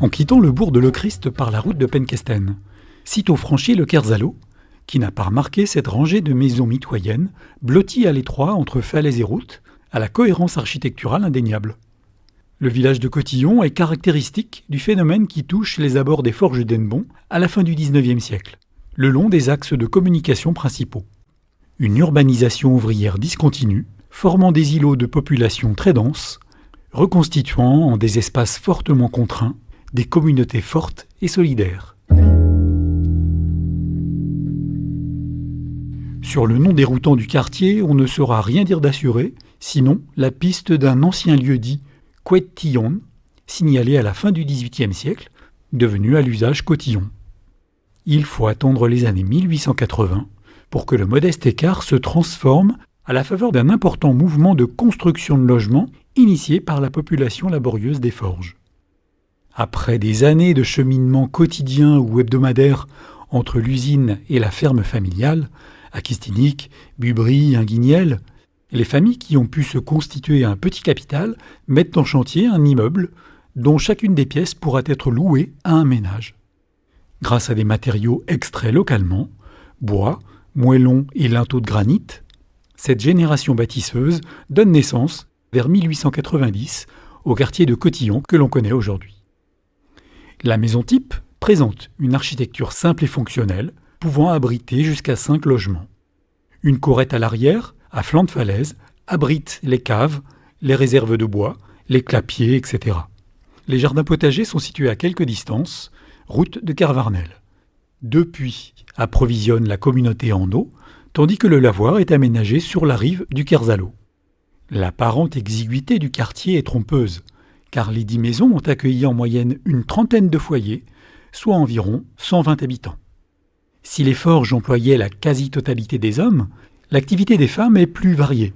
en quittant le bourg de Lechrist par la route de Penkesten. Sitôt franchi le Kerzalo, qui n'a pas remarqué cette rangée de maisons mitoyennes, blotties à l'étroit entre falaises et routes, à la cohérence architecturale indéniable. Le village de Cotillon est caractéristique du phénomène qui touche les abords des forges d'Hennebont à la fin du XIXe siècle, le long des axes de communication principaux. Une urbanisation ouvrière discontinue, formant des îlots de population très denses, reconstituant en des espaces fortement contraints des communautés fortes et solidaires. Sur le nom déroutant du quartier, on ne saura rien dire d'assuré, sinon la piste d'un ancien lieu dit Quettillon, signalé à la fin du XVIIIe siècle, devenu à l'usage Cotillon. Il faut attendre les années 1880 pour que le modeste écart se transforme à la faveur d'un important mouvement de construction de logements initié par la population laborieuse des forges. Après des années de cheminement quotidien ou hebdomadaire entre l'usine et la ferme familiale, à Kistinic, Bubry, Inguignel, les familles qui ont pu se constituer un petit capital mettent en chantier un immeuble dont chacune des pièces pourra être louée à un ménage. Grâce à des matériaux extraits localement, bois, moellons et linteaux de granit, cette génération bâtisseuse donne naissance, vers 1890, au quartier de Cotillon que l'on connaît aujourd'hui. La maison type présente une architecture simple et fonctionnelle, pouvant abriter jusqu'à 5 logements. Une courette à l'arrière, à flanc de falaise, abrite les caves, les réserves de bois, les clapiers, etc. Les jardins potagers sont situés à quelque distance, route de Kervarnel. 2 puits approvisionnent la communauté en eau, tandis que le lavoir est aménagé sur la rive du Kerzalo. L'apparente exiguïté du quartier est trompeuse, car les 10 maisons ont accueilli en moyenne une trentaine de foyers, soit environ 120 habitants. Si les forges employaient la quasi-totalité des hommes, l'activité des femmes est plus variée.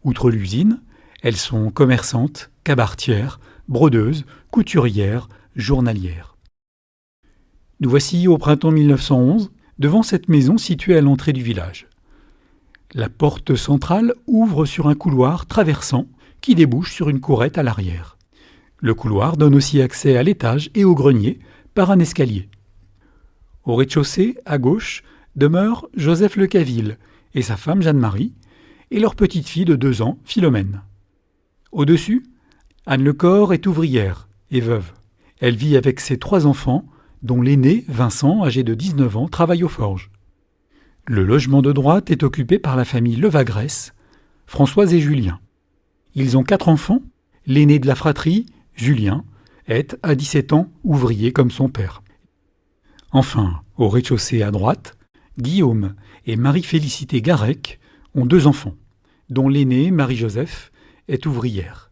Outre l'usine, elles sont commerçantes, cabaretières, brodeuses, couturières, journalières. Nous voici au printemps 1911, devant cette maison située à l'entrée du village. La porte centrale ouvre sur un couloir traversant qui débouche sur une courette à l'arrière. Le couloir donne aussi accès à l'étage et au grenier par un escalier. Au rez-de-chaussée, à gauche, demeure Joseph Lecaville et sa femme Jeanne-Marie et leur petite fille de 2 ans, Philomène. Au-dessus, Anne Lecor est ouvrière et veuve. Elle vit avec ses 3 enfants, dont l'aîné, Vincent, âgé de 19 ans, travaille aux forges. Le logement de droite est occupé par la famille Levagresse, Françoise et Julien. Ils ont 4 enfants. L'aîné de la fratrie, Julien, est, à 17 ans, ouvrier comme son père. Enfin, au rez-de-chaussée à droite, Guillaume et Marie-Félicité Garec ont 2 enfants, dont l'aînée, Marie-Joseph, est ouvrière.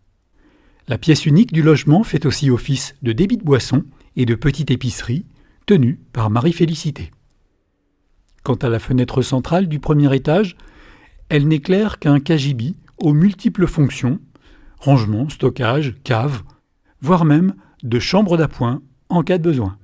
La pièce unique du logement fait aussi office de débit de boissons et de petite épicerie, tenue par Marie-Félicité. Quant à la fenêtre centrale du premier étage, elle n'éclaire qu'un cagibi aux multiples fonctions, rangement, stockage, cave, voire même de chambre d'appoint en cas de besoin.